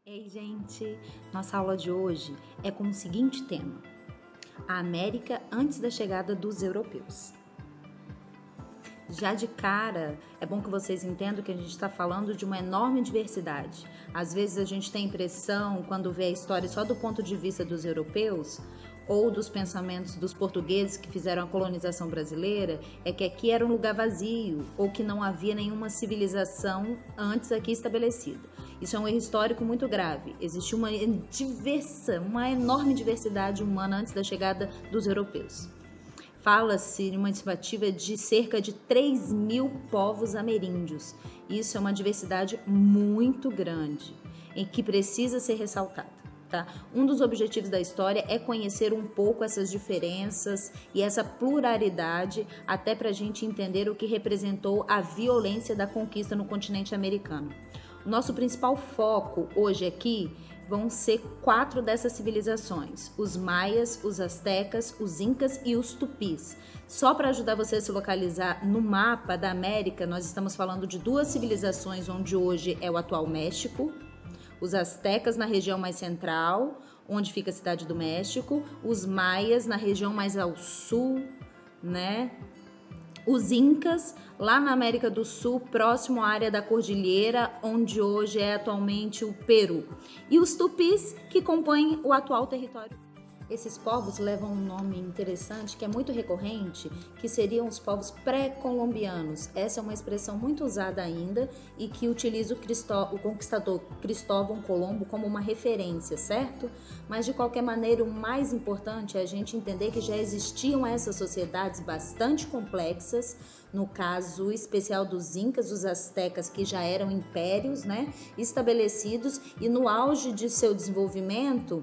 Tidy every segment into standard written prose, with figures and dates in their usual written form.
Ei, gente! Nossa aula de hoje é com o seguinte tema: a América antes da chegada dos europeus. Já de cara, é bom que vocês entendam que a gente está falando de uma enorme diversidade. Às vezes a gente tem a impressão, quando vê a história só do ponto de vista dos europeus, ou dos pensamentos dos portugueses que fizeram a colonização brasileira, é que aqui era um lugar vazio, ou que não havia nenhuma civilização antes aqui estabelecida. Isso é um erro histórico muito grave. Existia uma enorme diversidade humana antes da chegada dos europeus. Fala-se de uma estimativa de cerca de 3.000 povos ameríndios. Isso é uma diversidade muito grande, em que precisa ser ressaltada. Tá? Um dos objetivos da história é conhecer um pouco essas diferenças e essa pluralidade, até para a gente entender o que representou a violência da conquista no continente americano. O nosso principal foco hoje aqui vão ser 4 dessas civilizações: os maias, os astecas, os incas e os tupis. Só para ajudar você a se localizar no mapa da América, nós estamos falando de 2 civilizações, onde hoje é o atual México. Os astecas na região mais central, onde fica a cidade do México. Os maias na região mais ao sul, né? Os incas lá na América do Sul, próximo à área da cordilheira, onde hoje é atualmente o Peru. E os tupis, que compõem o atual território. Esses povos levam um nome interessante, que é muito recorrente, que seriam os povos pré-colombianos. Essa é uma expressão muito usada ainda e que utiliza o conquistador Cristóvão Colombo como uma referência, certo? Mas, de qualquer maneira, o mais importante é a gente entender que já existiam essas sociedades bastante complexas, no caso especial dos incas, dos astecas, que já eram impérios, né, estabelecidos, e no auge de seu desenvolvimento,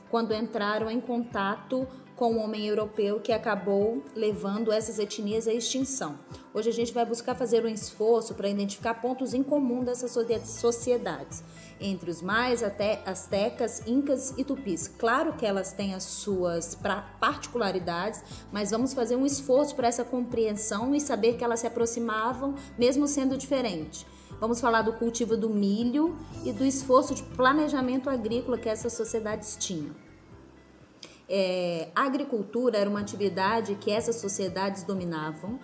quando entraram em contato com o homem europeu, que acabou levando essas etnias à extinção. Hoje a gente vai buscar fazer um esforço para identificar pontos em comum dessas sociedades, entre os maias, até astecas, incas e tupis. Claro que elas têm as suas particularidades, mas vamos fazer um esforço para essa compreensão e saber que elas se aproximavam, mesmo sendo diferentes. Vamos falar do cultivo do milho e do esforço de planejamento agrícola que essas sociedades tinham. A agricultura era uma atividade que essas sociedades dominavam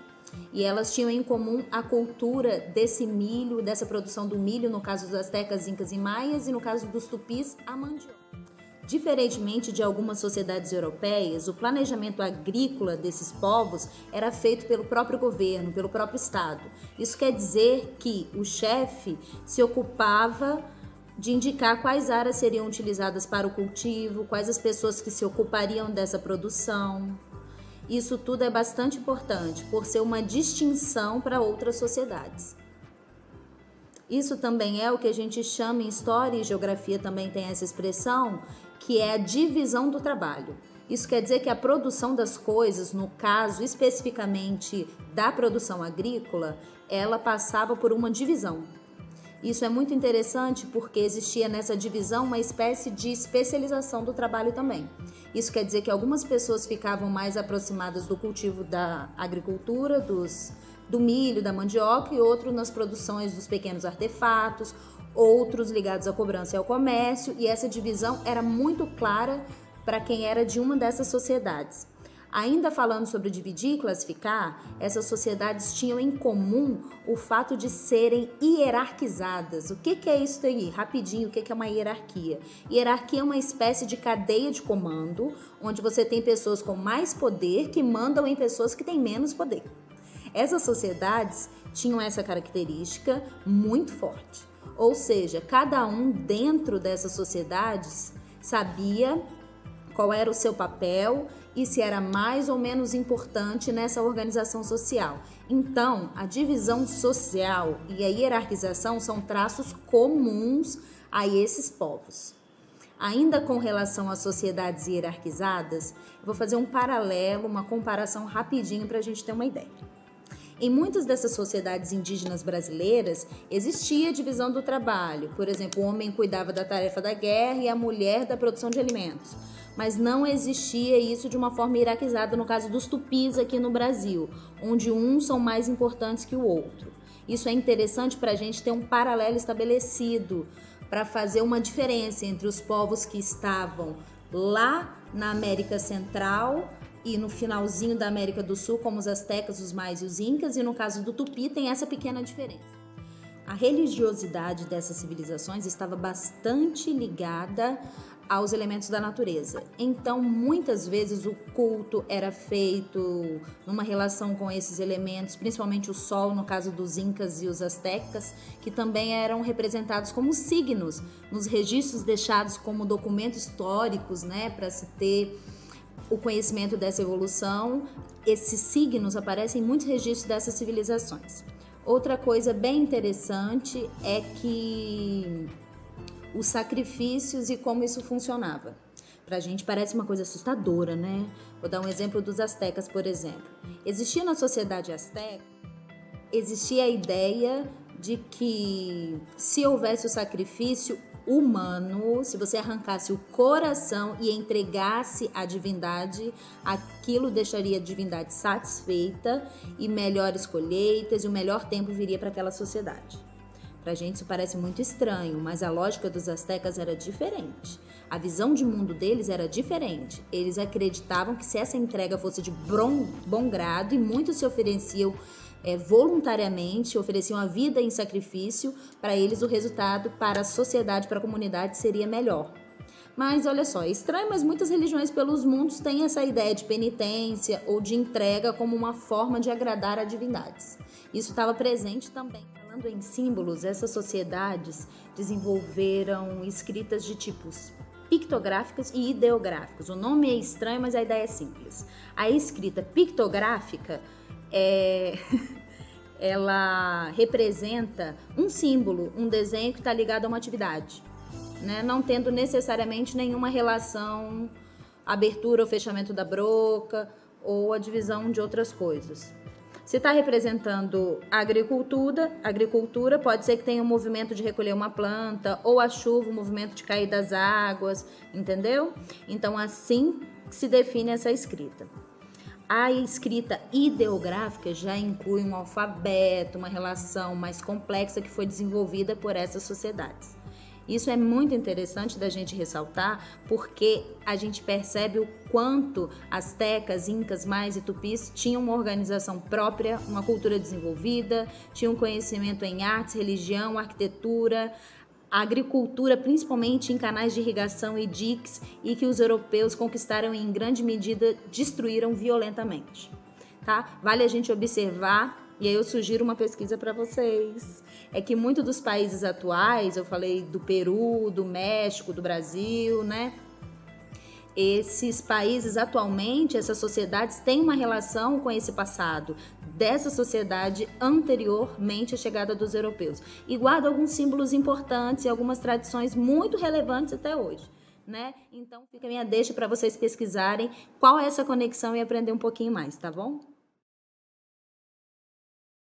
e elas tinham em comum a cultura desse milho, dessa produção do milho, no caso dos astecas, incas e maias, e no caso dos tupis, a mandioca. Diferentemente de algumas sociedades europeias, o planejamento agrícola desses povos era feito pelo próprio governo, pelo próprio Estado. Isso quer dizer que o chefe se ocupava de indicar quais áreas seriam utilizadas para o cultivo, quais as pessoas que se ocupariam dessa produção. Isso tudo é bastante importante, por ser uma distinção para outras sociedades. Isso também é o que a gente chama em história e geografia, também tem essa expressão, que é a divisão do trabalho. Isso quer dizer que a produção das coisas, no caso especificamente da produção agrícola, ela passava por uma divisão. Isso é muito interessante porque existia nessa divisão uma espécie de especialização do trabalho também. Isso quer dizer que algumas pessoas ficavam mais aproximadas do cultivo da agricultura, do milho, da mandioca, e outros nas produções dos pequenos artefatos, outros ligados à cobrança e ao comércio, e essa divisão era muito clara para quem era de uma dessas sociedades. Ainda falando sobre dividir e classificar, essas sociedades tinham em comum o fato de serem hierarquizadas. O que é isso aí? Rapidinho, o que é uma hierarquia? Hierarquia é uma espécie de cadeia de comando, onde você tem pessoas com mais poder que mandam em pessoas que têm menos poder. Essas sociedades tinham essa característica muito forte. Ou seja, cada um dentro dessas sociedades sabia qual era o seu papel e se era mais ou menos importante nessa organização social. Então, a divisão social e a hierarquização são traços comuns a esses povos. Ainda com relação às sociedades hierarquizadas, eu vou fazer um paralelo, uma comparação rapidinho para a gente ter uma ideia. Em muitas dessas sociedades indígenas brasileiras, existia a divisão do trabalho. Por exemplo, o homem cuidava da tarefa da guerra e a mulher da produção de alimentos. Mas não existia isso de uma forma hierarquizada no caso dos tupis aqui no Brasil, onde uns são mais importantes que o outro. Isso é interessante para a gente ter um paralelo estabelecido, para fazer uma diferença entre os povos que estavam lá na América Central e no finalzinho da América do Sul, como os astecas, os maias e os incas, e no caso do Tupi tem essa pequena diferença. A religiosidade dessas civilizações estava bastante ligada aos elementos da natureza. Então, muitas vezes o culto era feito numa relação com esses elementos, principalmente o sol, no caso dos incas e os astecas, que também eram representados como signos nos registros deixados como documentos históricos, né, para se ter o conhecimento dessa evolução. Esses signos aparecem em muitos registros dessas civilizações. Outra coisa bem interessante é que os sacrifícios e como isso funcionava. Pra gente parece uma coisa assustadora, né? Vou dar um exemplo dos astecas, por exemplo. Existia na sociedade asteca, existia a ideia de que se houvesse o sacrifício humano, se você arrancasse o coração e entregasse à divindade, aquilo deixaria a divindade satisfeita e melhores colheitas e o melhor tempo viria para aquela sociedade. Pra gente isso parece muito estranho, mas a lógica dos astecas era diferente. A visão de mundo deles era diferente. Eles acreditavam que se essa entrega fosse de bom grado, e muitos se ofereciam voluntariamente, ofereciam a vida em sacrifício, para eles o resultado para a sociedade, para a comunidade seria melhor. Mas olha só, é estranho, mas muitas religiões pelos mundos têm essa ideia de penitência ou de entrega como uma forma de agradar a divindades. Isso estava presente também. Falando em símbolos, essas sociedades desenvolveram escritas de tipos pictográficas e ideográficas. O nome é estranho, mas a ideia é simples. A escrita pictográfica ela representa um símbolo, um desenho que está ligado a uma atividade, né? Não tendo necessariamente nenhuma relação, abertura ou fechamento da boca ou a divisão de outras coisas. Se está representando a agricultura, pode ser que tenha um movimento de recolher uma planta, ou a chuva, o movimento de cair das águas, entendeu? Então, assim se define essa escrita. A escrita ideográfica já inclui um alfabeto, uma relação mais complexa que foi desenvolvida por essas sociedades. Isso é muito interessante da gente ressaltar, porque a gente percebe o quanto astecas, incas, maias e tupis tinham uma organização própria, uma cultura desenvolvida, tinham conhecimento em artes, religião, arquitetura, agricultura, principalmente em canais de irrigação e diques, e que os europeus conquistaram e em grande medida destruíram violentamente. Tá? Vale a gente observar, e aí eu sugiro uma pesquisa para vocês. É que muitos dos países atuais, eu falei do Peru, do México, do Brasil, né? Esses países atualmente, essas sociedades têm uma relação com esse passado dessa sociedade anteriormente à chegada dos europeus. E guarda alguns símbolos importantes e algumas tradições muito relevantes até hoje, né? Então fica a minha deixa para vocês pesquisarem qual é essa conexão e aprender um pouquinho mais, tá bom?